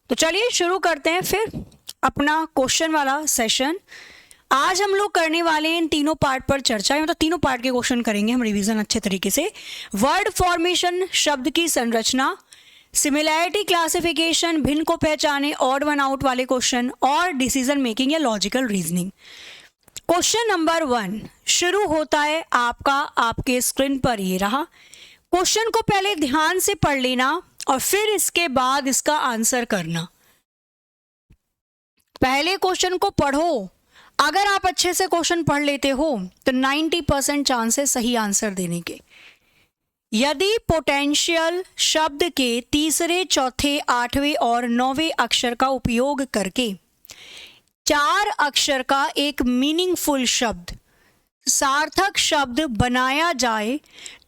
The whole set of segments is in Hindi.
तो चलिए शुरू करते हैं फिर अपना क्वेश्चन वाला सेशन। आज हम लोग करने वाले हैं इन तीनों पार्ट पर चर्चा, मतलब तीनों पार्ट के क्वेश्चन करेंगे हम रिवीजन अच्छे तरीके से। वर्ड फॉर्मेशन, शब्द की संरचना, सिमिलैरिटी क्लासिफिकेशन, भिन्न को पहचाने, ऑड वन आउट वाले क्वेश्चन और डिसीजन मेकिंग या लॉजिकल रीजनिंग। क्वेश्चन नंबर 1 शुरू होता है आपका, आपके स्क्रीन पर ये रहा। क्वेश्चन को पहले ध्यान से पढ़ लेना और फिर इसके बाद इसका आंसर करना। पहले क्वेश्चन को पढ़ो, अगर आप अच्छे से क्वेश्चन पढ़ लेते हो तो 90% चांस है सही आंसर देने के। यदि पोटेंशियल शब्द के तीसरे, चौथे, आठवें और 9वें अक्षर का उपयोग करके 4 अक्षर का एक मीनिंगफुल शब्द, सार्थक शब्द बनाया जाए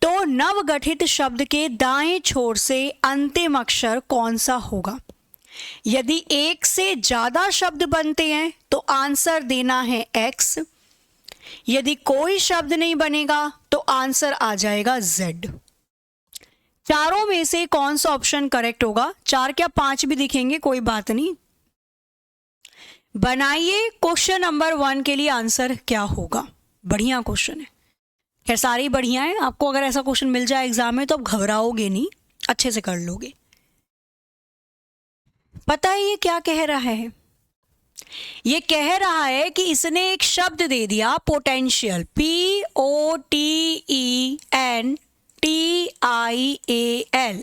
तो नवगठित शब्द के दाएं छोर से अंतिम अक्षर कौन सा होगा। यदि एक से ज्यादा शब्द बनते हैं तो आंसर देना है x। यदि कोई शब्द नहीं बनेगा तो आंसर आ जाएगा z। चारों में से कौन सा ऑप्शन करेक्ट होगा? 4 क्या 5 भी दिखेंगे, कोई बात नहीं। बनाइए क्वेश्चन नंबर 1 के लिए आंसर क्या होगा। बढ़िया क्वेश्चन है, खैर सारे बढ़िया है। आपको अगर ऐसा क्वेश्चन मिल जाए एग्जाम में तो आप घबराओगे नहीं, अच्छे से कर लोगे। पता है ये क्या कह रहा है? ये कह रहा है कि इसने एक शब्द दे दिया पोटेंशियल, POTENTIAL।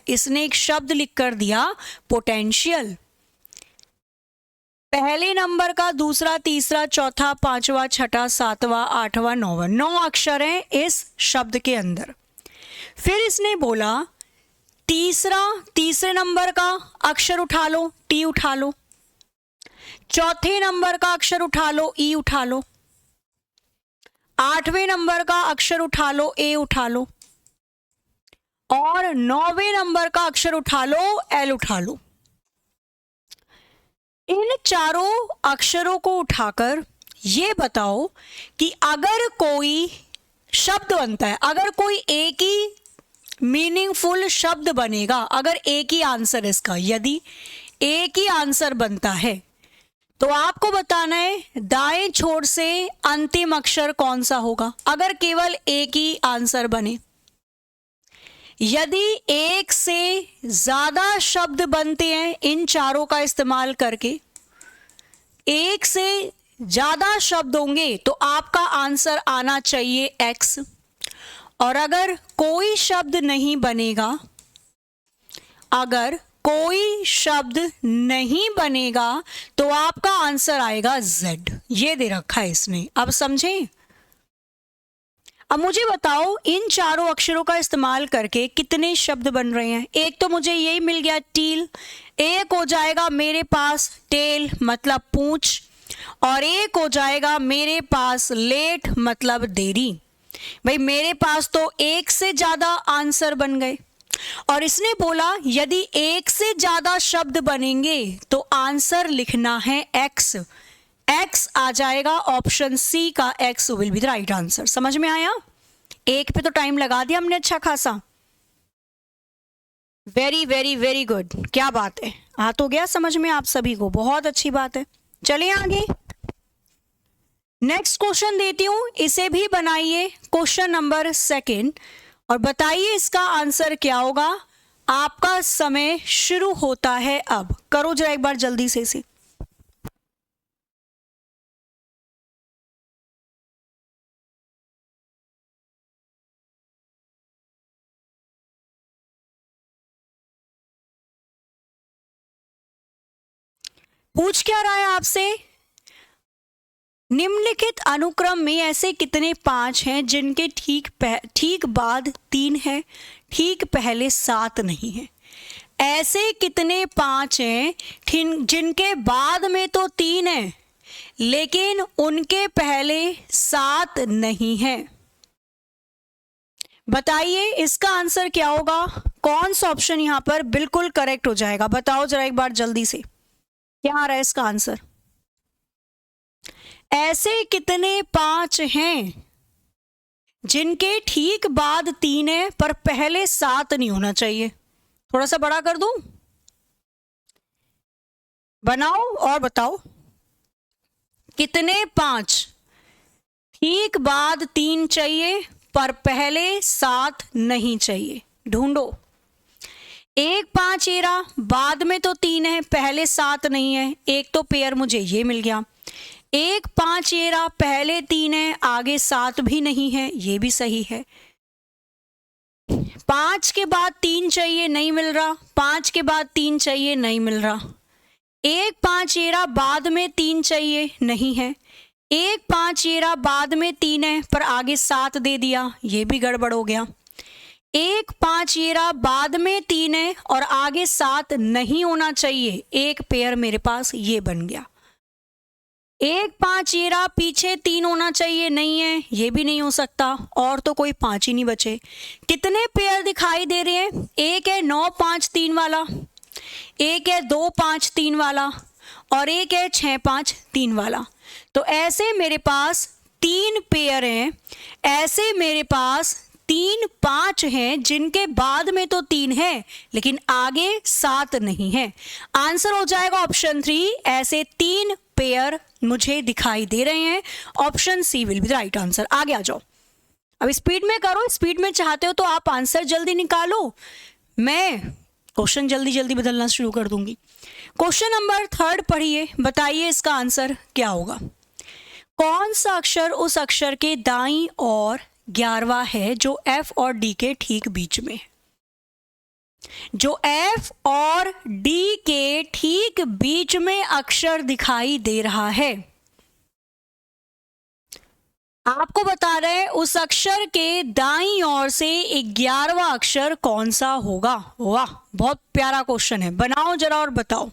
इसने एक शब्द लिख कर दिया पोटेंशियल। पहले नंबर का दूसरा, तीसरा, चौथा, पांचवा, छठा, सातवां, आठवां, 9वां, 9 अक्षर हैं इस शब्द के अंदर। फिर इसने बोला तीसरे नंबर का अक्षर उठा लो, T उठा लो। चौथे नंबर का अक्षर उठा लो, E उठा लो। 8वें नंबर का अक्षर उठा लो, A उठा लो। और 9वें नंबर का अक्षर उठा लो, L उठा लो। इन चारों अक्षरों को उठाकर ये बताओ कि अगर कोई शब्द बनता है, अगर कोई एक ही मीनिंगफुल शब्द बनेगा, अगर एक ही आंसर इसका, यदि एक ही आंसर बनता है तो आपको बताना है दाएं छोर से अंतिम अक्षर कौन सा होगा, अगर केवल एक ही आंसर बने। यदि एक से ज्यादा शब्द बनते हैं इन चारों का इस्तेमाल करके, एक से ज्यादा शब्द होंगे तो आपका आंसर आना चाहिए x। और अगर कोई शब्द नहीं बनेगा, अगर कोई शब्द नहीं बनेगा तो आपका आंसर आएगा z। ये दे रखा है इसने, अब समझे। अब मुझे बताओ इन चारों अक्षरों का इस्तेमाल करके कितने शब्द बन रहे हैं। एक तो मुझे यही मिल गया टील, एक हो जाएगा मेरे पास टेल मतलब पूंछ, और एक हो जाएगा मेरे पास लेट मतलब देरी। भाई मेरे पास तो एक से ज्यादा आंसर बन गए। और इसने बोला यदि एक से ज्यादा शब्द बनेंगे तो आंसर लिखना है x। x आ जाएगा ऑप्शन सी का, x will be the right answer. समझ में आया? एक पे तो टाइम लगा दिया हमने अच्छा खासा। वेरी वेरी वेरी गुड, क्या बात है, आ तो गया समझ में आप सभी को, बहुत अच्छी बात है। चलिए आगे नेक्स्ट क्वेश्चन देती हूं, इसे भी बनाइए क्वेश्चन नंबर 2 और बताइए इसका आंसर क्या होगा। आपका समय शुरू होता है अब। करो जरा एक बार जल्दी से इसे। पूछ क्या रहा है आपसे? निम्नलिखित अनुक्रम में ऐसे कितने 5 हैं जिनके ठीक बाद 3 है, ठीक पहले 7 नहीं है। ऐसे कितने 5 हैं जिनके बाद में तो 3 है लेकिन उनके पहले 7 नहीं है। बताइए इसका आंसर क्या होगा। कौन सा ऑप्शन यहां पर बिल्कुल करेक्ट हो जाएगा? बताओ जरा एक बार जल्दी से, क्या आ रहा है इसका आंसर। ऐसे कितने 5 हैं जिनके ठीक बाद 3 है पर पहले 7 नहीं होना चाहिए। थोड़ा सा बड़ा कर दूं? बनाओ और बताओ कितने 5 ठीक बाद 3 चाहिए पर पहले 7 नहीं चाहिए, ढूंढो। 1 5 ये रहा, बाद में तो 3 है, पहले 7 नहीं है, एक तो पेयर मुझे ये मिल गया। 1 5 ये रहा, पहले 3 है, आगे 7 भी नहीं है, ये भी सही है। 5 के बाद 3 चाहिए, नहीं मिल रहा। 5 के बाद 3 चाहिए, नहीं मिल रहा। 1 5 ये रहा, बाद में 3 चाहिए, नहीं है। 1 5 ये रहा, बाद में 3 है पर आगे 7 दे दिया, ये भी गड़बड़ हो गया। 1 5 ये रहा, बाद में 3 है और आगे 7 नहीं होना चाहिए, एक पेयर मेरे पास ये बन गया। 1 5 ये रहा, पीछे 3 होना चाहिए, नहीं है, ये भी नहीं हो सकता, और तो कोई 5 ही नहीं बचे। कितने पेयर दिखाई दे रहे हैं? एक है 9 5 3 वाला, एक है 2 5 3 वाला और एक है 6 5 3 वाला। तो ऐसे मेरे पास 3 पेयर हैं, ऐसे मेरे पास 3 5 हैं जिनके बाद में तो 3 है लेकिन आगे 7 नहीं है। आंसर हो जाएगा ऑप्शन 3। ऐसे 3 पेयर मुझे दिखाई दे रहे हैं, option C will be the right answer. आगे आ जाओ, अब स्पीड में करो, स्पीड में चाहते हो तो आप आंसर जल्दी निकालो, मैं क्वेश्चन जल्दी जल्दी बदलना शुरू कर दूंगी। क्वेश्चन नंबर 3 पढ़िए, बताइए इसका आंसर क्या होगा। कौन सा अक्षर उस अक्षर के दाईं और 11वां है जो F और D के ठीक बीच में है? जो F और D के ठीक बीच में अक्षर दिखाई दे रहा है, आपको बता रहे हैं उस अक्षर के दाईं ओर से 11वां अक्षर कौन सा होगा। वाह, बहुत प्यारा क्वेश्चन है, बनाओ जरा और बताओ।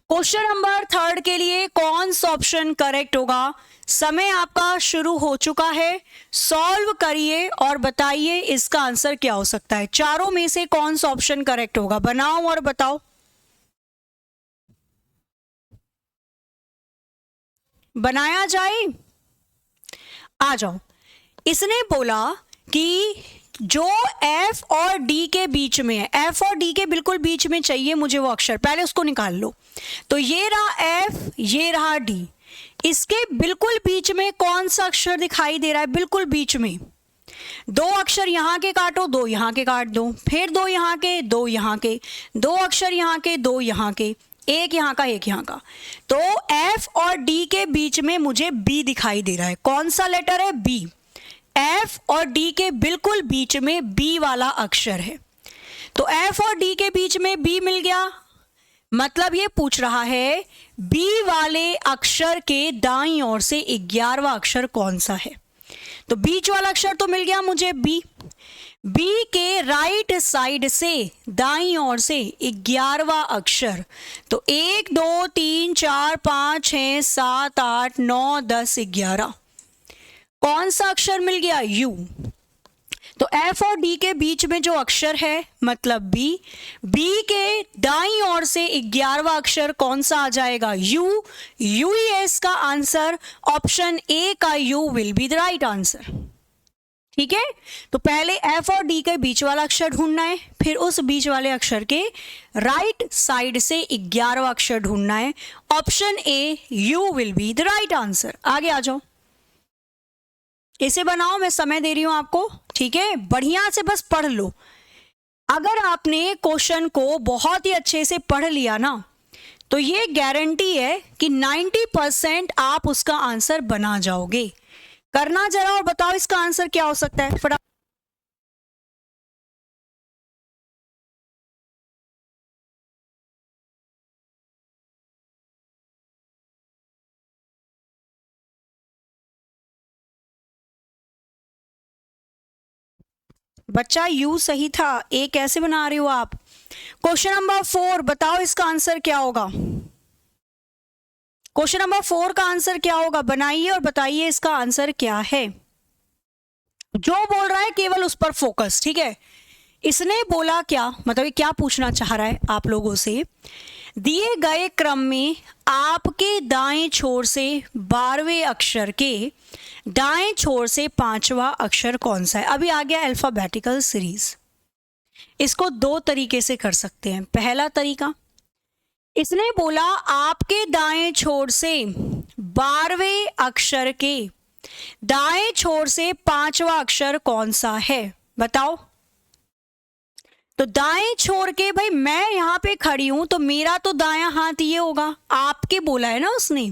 क्वेश्चन नंबर 3 के लिए कौन सा ऑप्शन करेक्ट होगा? समय आपका शुरू हो चुका है, सॉल्व करिए और बताइए इसका आंसर क्या हो सकता है। चारों में से कौन सा ऑप्शन करेक्ट होगा, बनाओ और बताओ। बनाया जाए, आ जाओ। इसने बोला कि जो F और D के बीच में है, F और D के बिल्कुल बीच में चाहिए मुझे वो अक्षर, पहले उसको निकाल लो। तो ये रहा F, ये रहा D, इसके बिल्कुल बीच में कौन सा अक्षर दिखाई दे रहा है? बिल्कुल बीच में 2 अक्षर यहाँ के काटो, 2 यहाँ के काट दो, फिर 2 यहाँ के, 2 यहाँ के, 2 अक्षर यहाँ के, 2 यहाँ के, एक यहाँ का, एक यहाँ का। तो F और D के बीच में मुझे B दिखाई दे रहा है। कौन सा लेटर है? B। F और D के बिल्कुल बीच में B वाला अक्षर है। तो F और D के बीच में B मिल गया, मतलब ये पूछ रहा है B वाले अक्षर के दाईं ओर से 11वां अक्षर कौन सा है। तो बीच वाला अक्षर तो मिल गया मुझे B। B के राइट साइड से दाईं ओर से 11वां अक्षर, तो 1 2 3 4 5 6 7 8 9 10 11, कौन सा अक्षर मिल गया? U। तो F और D के बीच में जो अक्षर है मतलब B, B के दाईं ओर से 11वां अक्षर कौन सा आ जाएगा? U। U ही है इसका आंसर, ऑप्शन ए का U will be the right answer. ठीक है, तो पहले F और D के बीच वाला अक्षर ढूंढना है, फिर उस बीच वाले अक्षर के राइट साइड से 11वां अक्षर ढूंढना है, option A U will be the right answer. आगे आ जाओ, इसे बनाओ, मैं समय दे रही हूं आपको। ठीक है, बढ़िया से बस पढ़ लो। अगर आपने क्वेश्चन को बहुत ही अच्छे से पढ़ लिया ना, तो ये गारंटी है कि 90% आप उसका आंसर बना जाओगे। करना जरा और बताओ इसका आंसर क्या हो सकता है फटाफट। बच्चा यू सही था, ए कैसे बना रही हो आप? क्वेश्चन नंबर 4 बताओ इसका आंसर क्या होगा। क्वेश्चन नंबर 4 का आंसर क्या होगा, बनाइए और बताइए इसका आंसर क्या है। जो बोल रहा है केवल उस पर फोकस। ठीक है, इसने बोला क्या, मतलब ये क्या पूछना चाह रहा है आप लोगों से, दिए गए क्रम में आपके दाएं छोर से 12वें अक्षर के दाएं छोर से 5वां अक्षर कौन सा है। अभी आ गया अल्फाबेटिकल सीरीज। इसको 2 तरीके से कर सकते हैं। पहला तरीका, इसने बोला आपके दाएं छोर से 12वें अक्षर के दाएं छोर से 5वां अक्षर कौन सा है, बताओ। तो दाएं छोर के, भाई मैं यहां पे खड़ी हूं तो मेरा तो दायां हाथ ये होगा, आपके बोला है ना उसने।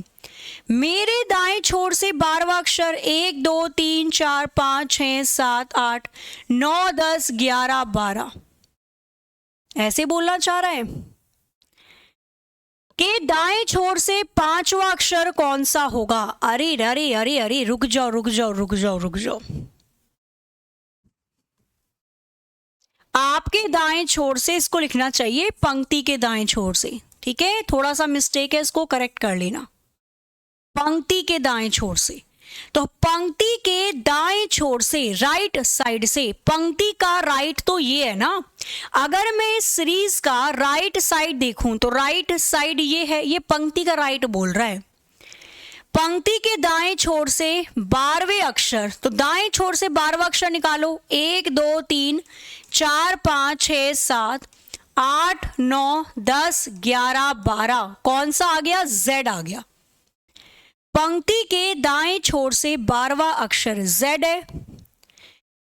मेरे दाएं छोर से 12वां अक्षर 1 2 3 4 5 6 7 8 9 10 11 12, ऐसे बोलना चाह रहा है कि दाएं छोर से 5वां अक्षर कौन सा होगा। अरे अरे अरे अरे रुक जाओ रुक जाओ रुक जाओ रुक जाओ, आपके दाएं छोर से इसको लिखना चाहिए पंक्ति के दाएं छोर से, ठीक है, थोड़ा सा मिस्टेक है, इसको करेक्ट कर लेना। पंक्ति के दाएं छोर से, तो पंक्ति के दाएं छोर से, राइट साइड से, पंक्ति का राइट तो ये है ना। अगर मैं इस सीरीज का राइट साइड देखूं तो राइट साइड ये है, ये पंक्ति का राइट बोल रहा है। पंक्ति के दाएं छोर से 12वें अक्षर, तो दाएं छोर से 12वां अक्षर निकालो। 1 2 3 4 5 6 7 8 9 10 11 12, कौन सा आ गया, Z आ गया। पंक्ति के दाएं छोर से 12वां अक्षर Z है।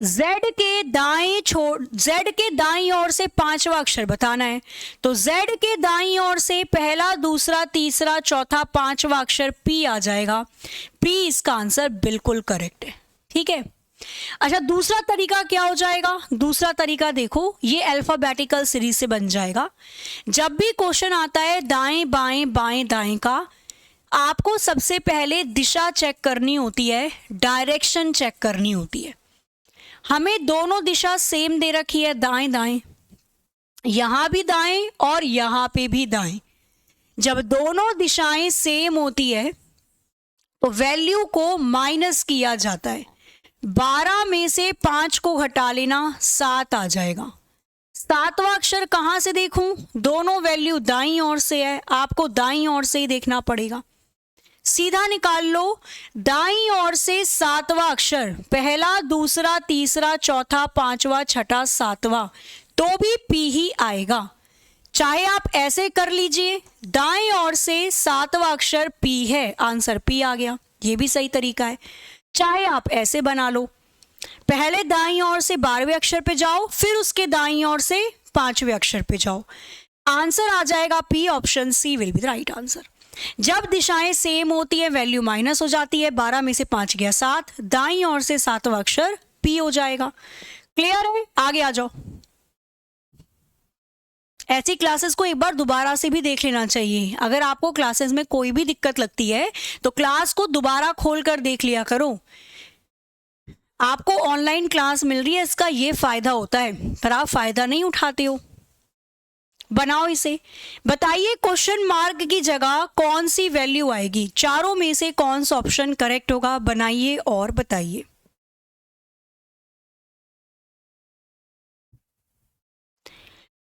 Z के दाएं छोर, Z के दाईं ओर से 5वां अक्षर बताना है, तो Z के दाईं ओर से पहला दूसरा तीसरा चौथा 5वां अक्षर P आ जाएगा। P इसका आंसर बिल्कुल करेक्ट है, ठीक है। अच्छा, दूसरा तरीका क्या हो जाएगा, दूसरा तरीका देखो, ये अल्फाबेटिकल सीरीज से बन जाएगा। जब भी क्वेश्चन आता है दाएं बाएं बाएं दाएं का, आपको सबसे पहले दिशा चेक करनी होती है, डायरेक्शन चेक करनी होती है। हमें दोनों दिशा सेम दे रखी है, दाएं दाएं, यहां भी दाएं और यहां पे भी दाएं। जब दोनों दिशाएं सेम होती है तो वैल्यू को माइनस किया जाता है। 12 में से 5 को घटा लेना, 7 आ जाएगा। 7वां अक्षर कहां से देखूं, दोनों वैल्यू दाईं ओर से है, आपको दाईं ओर से ही देखना पड़ेगा। सीधा निकाल लो, दाईं ओर से 7वां अक्षर, पहला दूसरा तीसरा चौथा 5वां 6वां 7वां, तो भी P ही आएगा। चाहे आप ऐसे कर लीजिए, दाईं ओर से 7वां अक्षर P है, आंसर P आ गया, ये भी सही तरीका है। चाहे आप ऐसे बना लो, पहले दाईं ओर से 12वें अक्षर पे जाओ, फिर उसके दाईं ओर से 5वें अक्षर पे जाओ, आंसर आ जाएगा P, option C will be the right answer. जब दिशाएं सेम होती है वैल्यू माइनस हो जाती है, 12 में से 5 गया 7, दाईं ओर से 7वां अक्षर P हो जाएगा। क्लियर है, आगे आ जाओ। ऐसी क्लासेस को एक बार दोबारा से भी देख लेना चाहिए। अगर आपको क्लासेस में कोई भी दिक्कत लगती है तो क्लास को दोबारा खोल कर देख लिया करो। आपको ऑनलाइन क्लास मिल रही है, इसका ये फायदा होता है, पर आप फायदा नहीं उठाते हो। बनाओ इसे, बताइए क्वेश्चन मार्क की जगह कौन सी वैल्यू आएगी, चारों में से कौन सा ऑप्शन करेक्ट होगा, बनाइए और बताइए।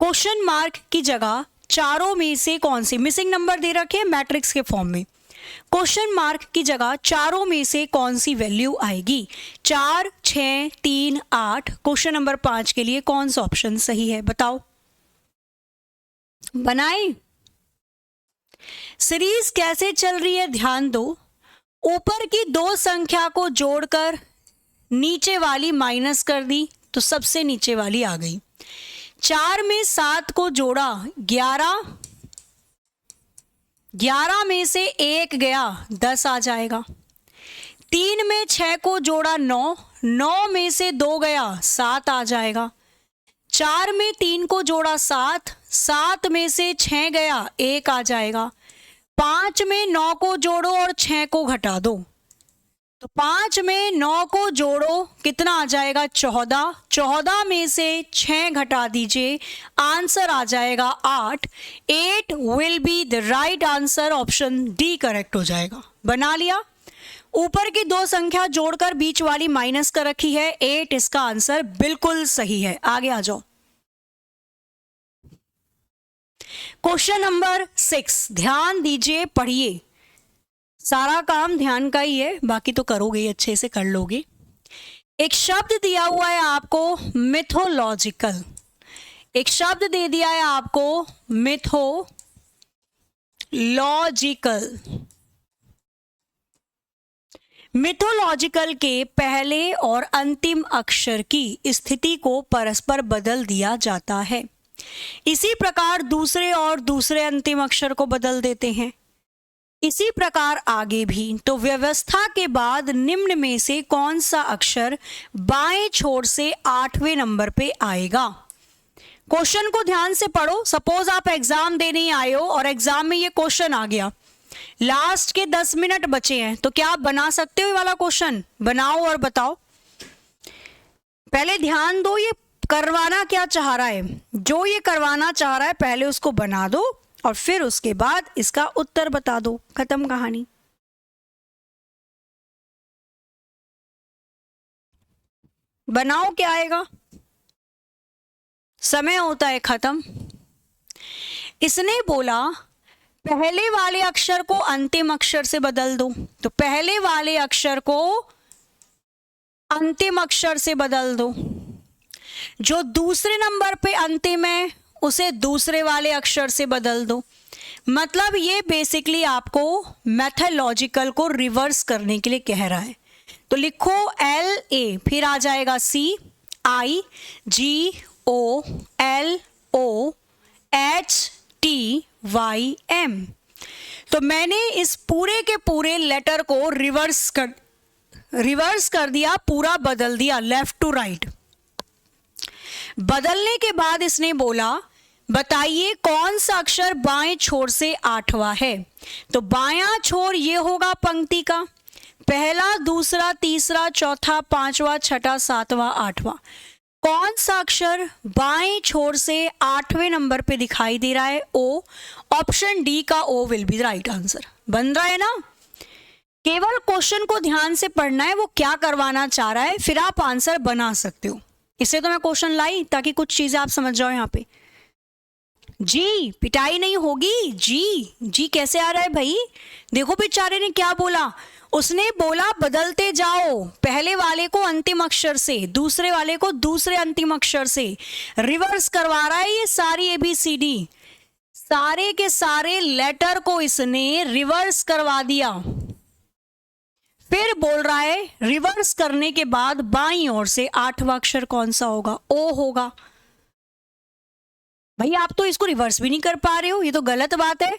क्वेश्चन मार्क की जगह चारों में से कौन सी, मिसिंग नंबर दे रखे मैट्रिक्स के फॉर्म में, क्वेश्चन मार्क की जगह चारों में से कौन सी वैल्यू आएगी, 4 6 3 8, क्वेश्चन नंबर 5 के लिए कौन सा ऑप्शन सही है, बताओ। बनाए, सीरीज कैसे चल रही है ध्यान दो। ऊपर की 2 संख्या को जोड़कर नीचे वाली माइनस कर दी तो सबसे नीचे वाली आ गई। 4 में 7 को जोड़ा 11, 11 में से 1 गया 10 आ जाएगा। 3 में 6 को जोड़ा 9, 9 में से 2 गया 7 आ जाएगा। 4 में 3 को जोड़ा 7, 7 में से 6 गया 1 आ जाएगा। 5 में 9 को जोड़ो और 6 को घटा दो, तो 5 में 9 को जोड़ो कितना आ जाएगा, 14, 14 में से 6 घटा दीजिए, आंसर आ जाएगा 8। 8 will be the right answer, option D correct हो जाएगा। बना लिया, ऊपर की 2 संख्या जोड़कर बीच वाली माइनस कर रखी है, 8 इसका आंसर बिल्कुल सही है। आगे आ जाओ, क्वेश्चन नंबर 6, ध्यान दीजिए, पढ़िए, सारा काम ध्यान का ही है, बाकी तो करोगे, अच्छे से कर लोगे। एक शब्द दिया हुआ है आपको मिथोलॉजिकल, एक शब्द दे दिया है आपको मिथोलॉजिकल, मिथोलॉजिकल के पहले और अंतिम अक्षर की स्थिति को परस्पर बदल दिया जाता है। इसी प्रकार दूसरे और दूसरे अंतिम अक्षर को बदल देते हैं। इसी प्रकार आगे भी। तो व्यवस्था के बाद निम्न में से कौन सा अक्षर बाएं छोर से 8वें नंबर पे आएगा? क्वेश्चन को ध्यान से पढ़ो। सपोज आप एग्जाम देने आए हो और एग्जाम में ये क्वेश्चन आ गया, लास्ट के 10 मिनट बचे हैं, तो क्या आप बना सकते हो ये वाला क्वेश्चन? बनाओ और बताओ। पहले ध्यान दो ये करवाना क्या चाह रहा है। जो ये करवाना चाह रहा है पहले उसको बना दो और फिर उसके बाद इसका उत्तर बता दो। खत्म कहानी। बनाओ, क्या आएगा? समय होता है खत्म। इसने बोला पहले वाले अक्षर को अंतिम अक्षर से बदल दो, तो पहले वाले अक्षर को अंतिम अक्षर से बदल दो। जो दूसरे नंबर पे अंतिम है उसे दूसरे वाले अक्षर से बदल दो। मतलब ये बेसिकली आपको मैथोलॉजिकल को रिवर्स करने के लिए कह रहा है। तो लिखो LA, फिर आ जाएगा CIGOLOHTYM। तो मैंने इस पूरे के पूरे लेटर को रिवर्स कर दिया, पूरा बदल दिया लेफ्ट टू राइट। बदलने के बाद इसने बोला बताइए कौन सा अक्षर बाएं छोर से 8वां है। तो बायां छोर ये होगा पंक्ति का, पहला, दूसरा, तीसरा, चौथा, 5वां, 6वां, 7वां, 8वां। कौन सा अक्षर बाएं छोर से 8वें नंबर पे दिखाई दे रहा है? O। ऑप्शन डी का O will be the right answer. बन रहा है ना? केवल क्वेश्चन को ध्यान से पढ़ना है, वो क्या करवाना चाह रहा है, फिर आप आंसर बना सकते हो। इससे तो मैं क्वेश्चन लाई ताकि कुछ चीजें आप समझ जाओ। यहाँ पे जी पिटाई नहीं होगी। जी कैसे आ रहा है भाई? देखो बेचारे ने क्या बोला, उसने बोला बदलते जाओ, पहले वाले को अंतिम अक्षर से, दूसरे वाले को दूसरे अंतिम अक्षर से। रिवर्स करवा रहा है ये सारी ABCD, सारे के सारे लेटर को इसने रिवर्स करवा दिया। फिर बोल रहा है रिवर्स करने के बाद बाईं ओर से 8वां अक्षर कौन सा होगा? O होगा। भाई आप तो इसको रिवर्स भी नहीं कर पा रहे हो, ये तो गलत बात है।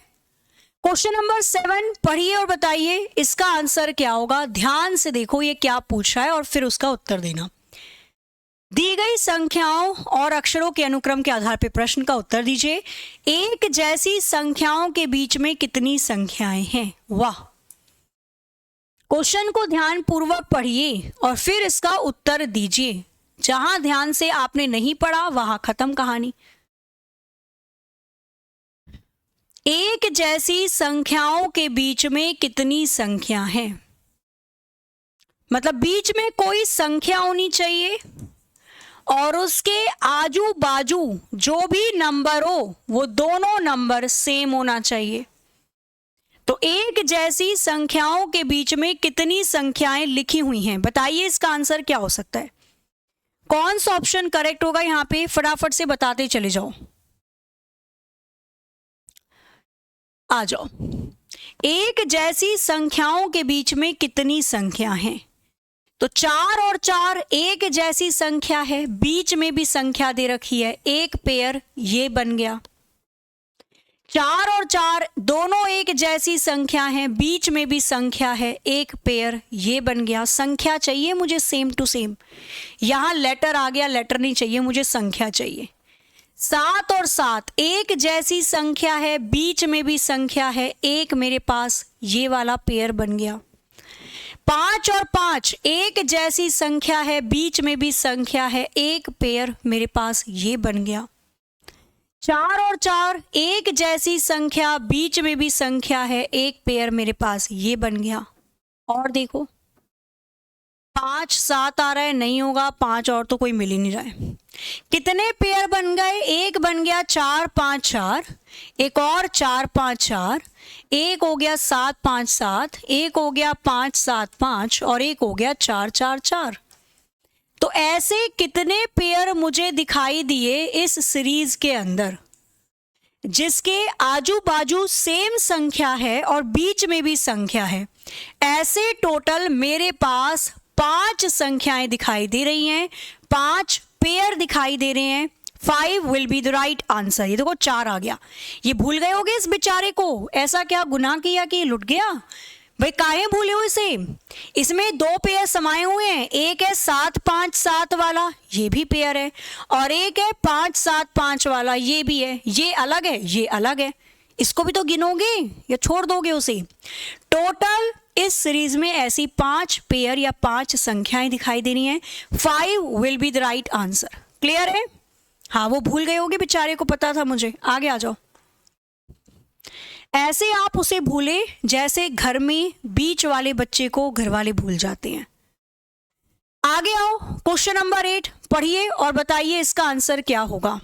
क्वेश्चन नंबर 7 पढ़िए और बताइए इसका आंसर क्या होगा। ध्यान से देखो ये क्या पूछा है और फिर उसका उत्तर देना। दी गई संख्याओं और अक्षरों के अनुक्रम के आधार पर प्रश्न का उत्तर दीजिए। एक जैसी संख्याओं के बीच में कितनी संख्याएं हैं? वाह। क्वेश्चन को ध्यान पूर्वक पढ़िए और फिर इसका उत्तर दीजिए। जहां ध्यान से आपने नहीं पढ़ा वहां खत्म कहानी। एक जैसी संख्याओं के बीच में कितनी संख्या है? मतलब बीच में कोई संख्या होनी चाहिए और उसके आजू बाजू जो भी नंबर हो वो दोनों नंबर सेम होना चाहिए। तो एक जैसी संख्याओं के बीच में कितनी संख्याएं लिखी हुई हैं? बताइए इसका आंसर क्या हो सकता है? कौन सा ऑप्शन करेक्ट होगा? यहां पे फटाफट से बताते चले जाओ, आ जाओ। एक जैसी संख्याओं के बीच में कितनी संख्या है? तो 4 और 4 एक जैसी संख्या है, बीच में भी संख्या दे रखी है, एक पेयर, ये बन गया। 4 और 4 दोनों एक जैसी संख्या है, बीच में भी संख्या है, एक पेयर, ये बन गया। संख्या चाहिए मुझे सेम टू सेम, यहां लेटर आ गया, लेटर नहीं चाहिए मुझे, संख्या चाहिए। 7 और 7 एक जैसी संख्या है, बीच में भी संख्या है, एक मेरे पास, ये वाला पेयर बन गया। 5 और 5 एक जैसी संख्या है, बीच में भी संख्या है, एक पेयर मेरे पास, ये बन गया। 4 और 4 एक जैसी संख्या, बीच में भी संख्या है, एक पेयर मेरे पास, ये बन गया। और देखो 5 7 आ रहा है, नहीं होगा, 5 और तो कोई मिल ही नहीं रहा है। कितने पेयर बन गए? एक बन गया 4 5 4, एक और 4 5 4, एक हो गया 7 5 7, एक हो गया 5 7 5 और एक हो गया 4 4 4। तो ऐसे कितने पेयर मुझे दिखाई दिए इस सीरीज के अंदर? जिसके आजू बाजू सेम संख्या है और बीच में भी संख्या है, ऐसे टोटल मेरे पास 5 संख्याएं दिखाई दे रही हैं, 5 पेयर दिखाई दे रहे हैं। 5 will be the right answer. ये देखो 4 आ गया। ये भूल गए होगे इस बेचारे को, ऐसा क्या गुनाह किया कि लुट गया? भाई काहे भूले हो इसे? इसमें 2 पेयर समाये हुए हैं, एक है 7 5 7 वाला, ये भी पेयर है, और एक है 5 7 5 वाला, ये भी है। ये अलग है, ये अलग है, इसको भी तो गिनोगे या छोड़ दोगे उसे? टोटल इस सीरीज में ऐसी 5 पेयर या 5 संख्याएं दिखाई दे रही हैं। 5 will be the right answer. Clear है? हाँ, वो भूल गए होगे बेचारे को, पता था मुझे। आगे आ जाओ। ऐसे आप उसे भूले जैसे घर में बीच वाले बच्चे को घर वाले भूल जाते हैं। आगे आओ, क्वेश्चन नंबर 8 पढ़िए और बताइए इसका आंसर क्या होगा।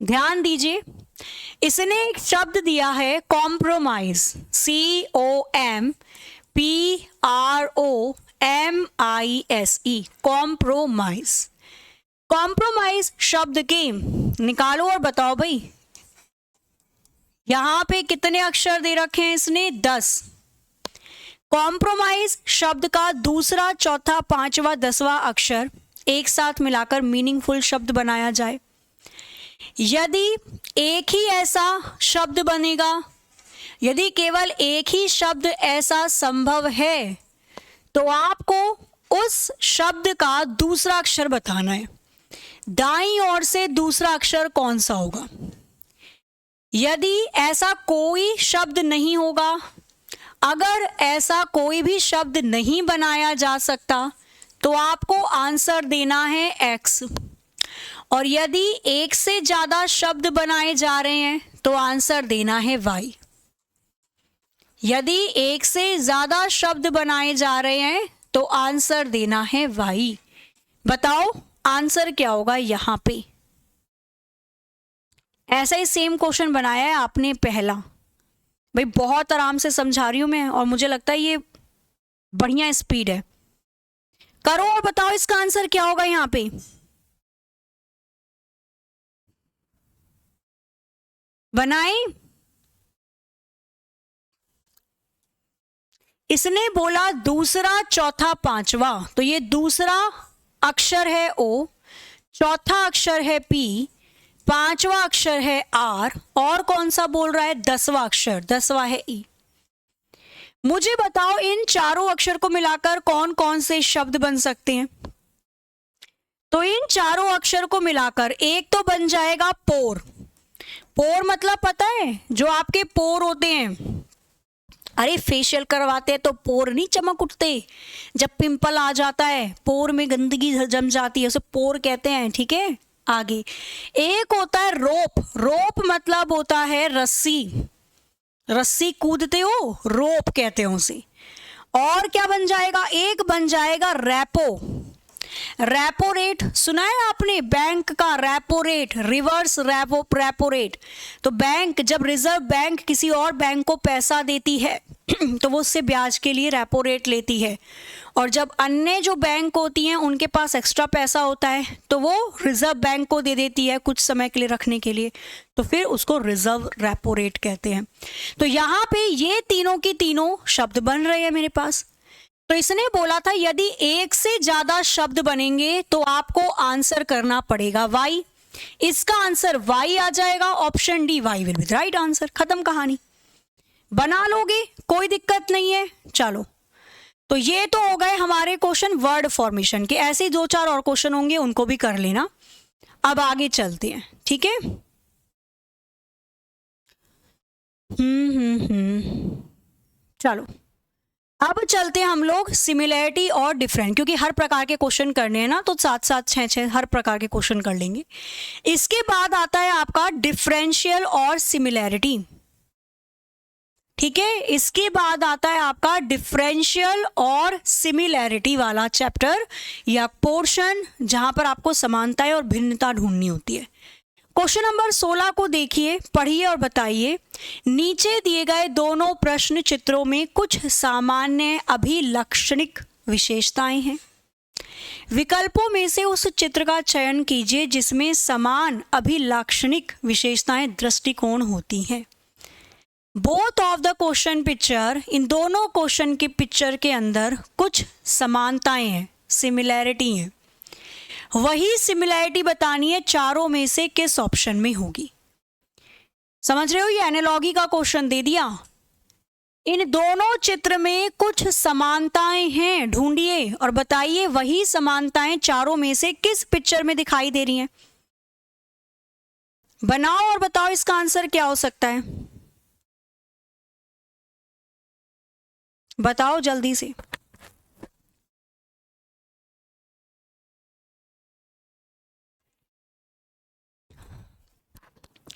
ध्यान दीजिए, इसने एक शब्द दिया है कॉम्प्रोमाइज, COMPROMISE, कॉम्प्रोमाइज। कॉम्प्रोमाइज शब्द के निकालो और बताओ भाई। यहां पे कितने अक्षर दे रखे हैं इसने? 10। कॉम्प्रोमाइज शब्द का दूसरा, चौथा, पांचवा, 10वां अक्षर एक साथ मिलाकर मीनिंगफुल शब्द बनाया जाए। यदि एक ही ऐसा शब्द बनेगा, यदि केवल एक ही शब्द ऐसा संभव है, तो आपको उस शब्द का दूसरा अक्षर बताना है। दाईं ओर से दूसरा अक्षर कौन सा होगा? यदि ऐसा कोई शब्द नहीं होगा, अगर ऐसा कोई भी शब्द नहीं बनाया जा सकता, तो आपको आंसर देना है X। और यदि एक से ज्यादा शब्द बनाए जा रहे हैं तो आंसर देना है Y। यदि एक से ज्यादा शब्द बनाए जा रहे हैं तो आंसर देना है Y। बताओ आंसर क्या होगा यहां पे? ऐसा ही सेम क्वेश्चन बनाया है आपने पहला। भाई बहुत आराम से समझा रही हूं मैं, और मुझे लगता है ये बढ़िया स्पीड है। करो और बताओ इसका आंसर क्या होगा यहां पे। बनाए? इसने बोला दूसरा, चौथा, पांचवा, तो ये दूसरा अक्षर है O, चौथा अक्षर है P, पांचवा अक्षर है R, और कौन सा बोल रहा है? 10वां अक्षर, 10वां है E। मुझे बताओ इन चारों अक्षर को मिलाकर कौन कौन से शब्द बन सकते हैं? तो इन चारों अक्षर को मिलाकर एक तो बन जाएगा पोर। पोर मतलब पता है? जो आपके पोर होते हैं, अरे फेशियल करवाते हैं तो पोर नहीं चमक उठते, जब पिंपल आ जाता है, पोर में गंदगी जम जाती है, उसे पोर कहते हैं। ठीक है, आगे एक होता है रोप। रोप मतलब होता है रस्सी, रस्सी कूदते हो, रोप कहते हो उसे। और क्या बन जाएगा? एक बन जाएगा रेपो। रेपो रेट सुना है आपने? बैंक का repo rate, reverse repo rate. तो बैंक, जब रिजर्व बैंक किसी और बैंक को पैसा देती है तो वो उससे ब्याज के लिए रेपो रेट लेती है, और जब अन्य जो बैंक होती हैं उनके पास एक्स्ट्रा पैसा होता है तो वो रिजर्व बैंक को दे देती है कुछ समय के लिए रखने के लिए, तो फिर उसको रिजर्व रेपो रेट कहते हैं। तो यहाँ पे ये तीनों की तीनों शब्द बन रहे हैं मेरे पास। तो इसने बोला था यदि एक से ज्यादा शब्द बनेंगे तो आपको आंसर करना पड़ेगा Y। इसका आंसर Y आ जाएगा, option D, Y will be the right answer. खत्म कहानी। बना लोगे, कोई दिक्कत नहीं है। चलो, तो ये तो हो गए हमारे क्वेश्चन वर्ड फॉर्मेशन के। ऐसे ही 2-4 और क्वेश्चन होंगे, उनको भी कर लेना। अब आगे चलते हैं, ठीक है। चलो अब चलते हैं हम लोग सिमिलैरिटी और डिफरेंट, क्योंकि हर प्रकार के क्वेश्चन करने हैं ना, तो 7-7 6-6 हर प्रकार के क्वेश्चन कर लेंगे। इसके बाद आता है आपका डिफरेंशियल और सिमिलैरिटी, ठीक है। इसके बाद आता है आपका डिफरेंशियल और सिमिलैरिटी वाला चैप्टर या पोर्शन, जहां पर आपको समानताएं और भिन्नता ढूंढनी होती है। क्वेश्चन नंबर 16 को देखिए, पढ़िए और बताइए। नीचे दिए गए दोनों प्रश्न चित्रों में कुछ सामान्य अभिलक्षणिक विशेषताएं हैं। विकल्पों में से उस चित्र का चयन कीजिए जिसमें समान अभिलाक्षणिक विशेषताएं दृष्टिकोण होती हैं। Both of the question picture, इन दोनों क्वेश्चन के पिक्चर के अंदर कुछ समानताएं हैं, सिमिलैरिटी है। वही सिमिलैरिटी बतानी है चारों में से किस ऑप्शन में होगी। समझ रहे हो, ये एनालॉजी का क्वेश्चन दे दिया। इन दोनों चित्र में कुछ समानताएं हैं, ढूंढिए और बताइए वही समानताएं चारों में से किस पिक्चर में दिखाई दे रही हैं। बनाओ और बताओ इसका आंसर क्या हो सकता है, बताओ जल्दी से।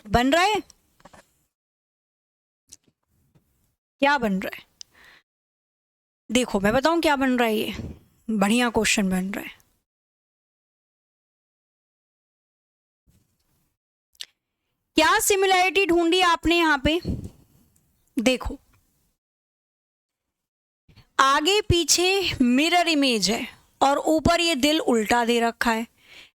बन रहा है, क्या बन रहा है? देखो मैं बताऊं क्या बन रहा है, ये बढ़िया क्वेश्चन बन रहा है। क्या सिमिलैरिटी ढूंढी आपने यहां पे? देखो आगे पीछे मिरर इमेज है और ऊपर ये दिल उल्टा दे रखा है।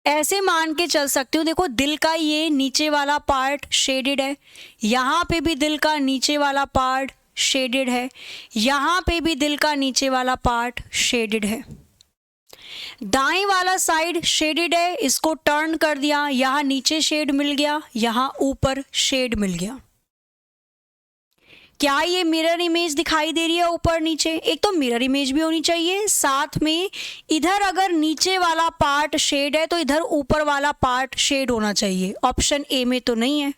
ऐसे मान के चल सकते हो, देखो दिल का ये नीचे वाला पार्ट शेडेड है, यहाँ पे भी दिल का नीचे वाला पार्ट शेडेड है, यहाँ पे भी दिल का नीचे वाला पार्ट शेडेड है। दाएं वाला साइड शेडेड है, इसको टर्न कर दिया, यहाँ नीचे शेड मिल गया, यहाँ ऊपर शेड मिल गया। क्या ये मिरर इमेज दिखाई दे रही है ऊपर नीचे? एक तो मिरर इमेज भी होनी चाहिए, साथ में इधर अगर नीचे वाला पार्ट शेड है तो इधर ऊपर वाला पार्ट शेड होना चाहिए। ऑप्शन ए में तो नहीं है,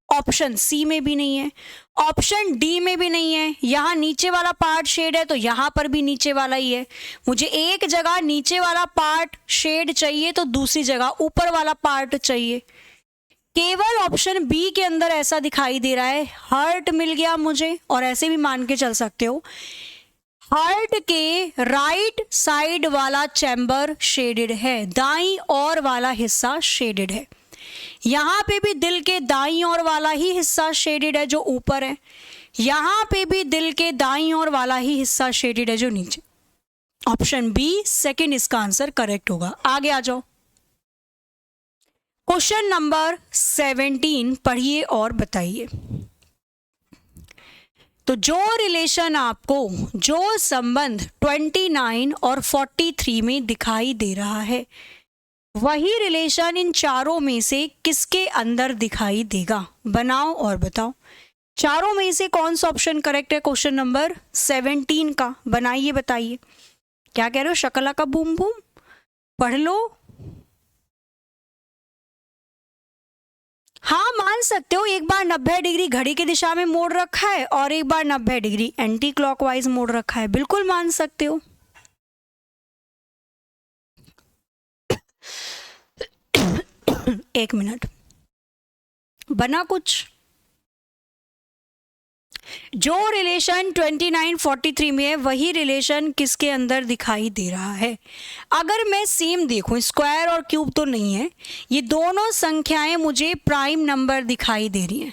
ऑप्शन सी में भी नहीं है, ऑप्शन डी में भी नहीं है। यहाँ नीचे वाला पार्ट शेड है तो यहाँ पर भी नीचे वाला ही है। मुझे एक जगह नीचे वाला पार्ट शेड चाहिए तो दूसरी जगह ऊपर वाला पार्ट चाहिए। केवल ऑप्शन बी के अंदर ऐसा दिखाई दे रहा है। हार्ट मिल गया मुझे, और ऐसे भी मान के चल सकते हो हार्ट के राइट साइड वाला चैम्बर शेडेड है, दाईं ओर वाला हिस्सा शेडेड है। यहाँ पे भी दिल के दाईं ओर वाला ही हिस्सा शेडेड है जो ऊपर है, यहाँ पे भी दिल के दाईं ओर वाला ही हिस्सा शेडेड है जो नीचे। ऑप्शन बी सेकंड इसका आंसर करेक्ट होगा। आगे आ जाओ, क्वेश्चन नंबर 17 पढ़िए और बताइए। तो जो रिलेशन आपको, जो संबंध 29 और 43 में दिखाई दे रहा है, वही रिलेशन इन चारों में से किसके अंदर दिखाई देगा? बनाओ और बताओ चारों में से कौन सा ऑप्शन करेक्ट है क्वेश्चन नंबर 17 का। बनाइए बताइए। क्या कह रहे हो? शकला का बूम बूम पढ़ लो। हाँ मान सकते हो, एक बार 90 डिग्री घड़ी की दिशा में मोड़ रखा है और एक बार 90 डिग्री एंटी क्लॉकवाइज मोड़ रखा है, बिल्कुल मान सकते हो। एक मिनट, बना कुछ? जो रिलेशन 29-43 में है वही रिलेशन किसके अंदर दिखाई दे रहा है? अगर मैं सेम देखूं, स्क्वायर और क्यूब तो नहीं है, ये दोनों संख्याएं मुझे प्राइम नंबर दिखाई दे रही हैं।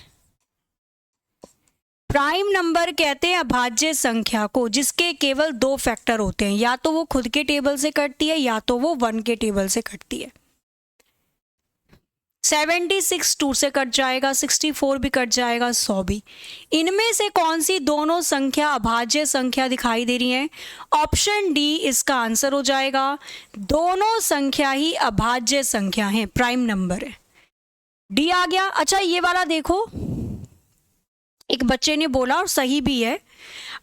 प्राइम नंबर कहते हैं अभाज्य संख्या को जिसके केवल 2 फैक्टर होते हैं, या तो वो खुद के टेबल से कटती है या तो वो 1 के टेबल से कटती है। 76 2 से कट जाएगा, 64 भी कट जाएगा, 100 भी। इनमें से कौन सी दोनों संख्या अभाज्य संख्या दिखाई दे रही है? ऑप्शन डी इसका आंसर हो जाएगा। दोनों संख्या ही अभाज्य संख्या है, प्राइम नंबर है। डी आ गया। अच्छा ये वाला देखो, एक बच्चे ने बोला और सही भी है,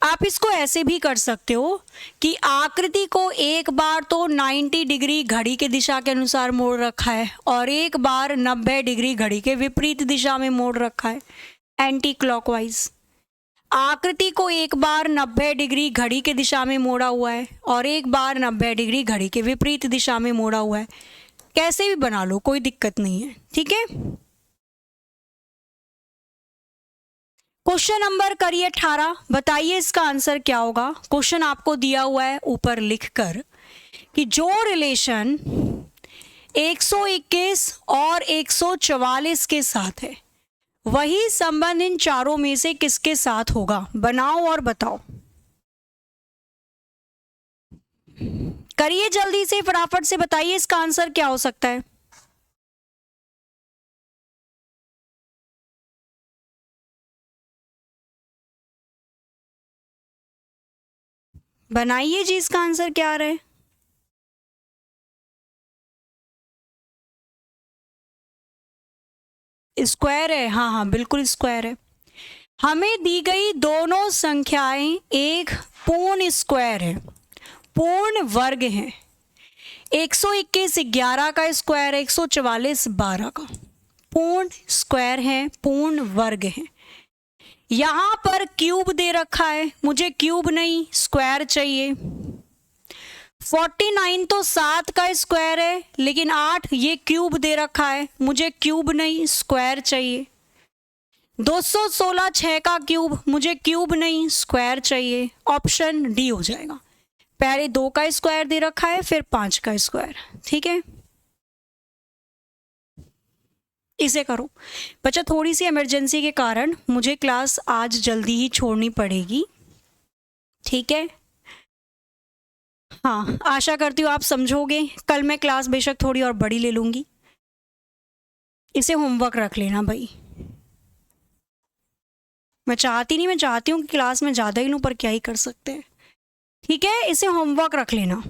आप इसको ऐसे भी कर सकते हो कि आकृति को एक बार तो 90 डिग्री घड़ी के दिशा के अनुसार मोड़ रखा है और एक बार 90 डिग्री घड़ी के विपरीत दिशा में मोड़ रखा है, एंटी क्लॉकवाइज। आकृति को एक बार 90 डिग्री घड़ी के दिशा में मोड़ा हुआ है और एक बार 90 डिग्री घड़ी के विपरीत दिशा में मोड़ा हुआ है। कैसे भी बना लो, कोई दिक्कत नहीं है, ठीक है। क्वेश्चन नंबर करिए 18, बताइए इसका आंसर क्या होगा। क्वेश्चन आपको दिया हुआ है ऊपर लिखकर कि जो रिलेशन 121 और 144 के साथ है वही संबंध इन चारों में से किसके साथ होगा? बनाओ और बताओ। करिए जल्दी से, फटाफट से बताइए इसका आंसर क्या हो सकता है। बनाइए जी, इसका आंसर क्या आ रहा है। स्क्वायर है, हाँ हाँ बिल्कुल स्क्वायर है। हमें दी गई दोनों संख्याएं एक पूर्ण स्क्वायर है, पूर्ण वर्ग है। 121 11 का स्क्वायर, 144 12 का, पूर्ण स्क्वायर है, पूर्ण वर्ग है। यहां पर क्यूब दे रखा है, मुझे क्यूब नहीं स्क्वायर चाहिए। 49 तो 7 का स्क्वायर है, लेकिन 8 ये क्यूब दे रखा है, मुझे क्यूब नहीं स्क्वायर चाहिए। 216 6 का क्यूब, मुझे क्यूब नहीं स्क्वायर चाहिए। ऑप्शन डी हो जाएगा। पहले 2 का स्क्वायर दे रखा है, फिर 5 का स्क्वायर। ठीक है, इसे करो। बच्चा थोड़ी सी इमरजेंसी के कारण मुझे क्लास आज जल्दी ही छोड़नी पड़ेगी, ठीक है। हाँ, आशा करती हूँ आप समझोगे। कल मैं क्लास बेशक थोड़ी और बड़ी ले लूँगी। इसे होमवर्क रख लेना भाई। मैं चाहती हूँ कि क्लास में ज़्यादा ही लूँ, पर क्या ही कर सकते हैं। ठीक है, इसे होमवर्क रख लेना।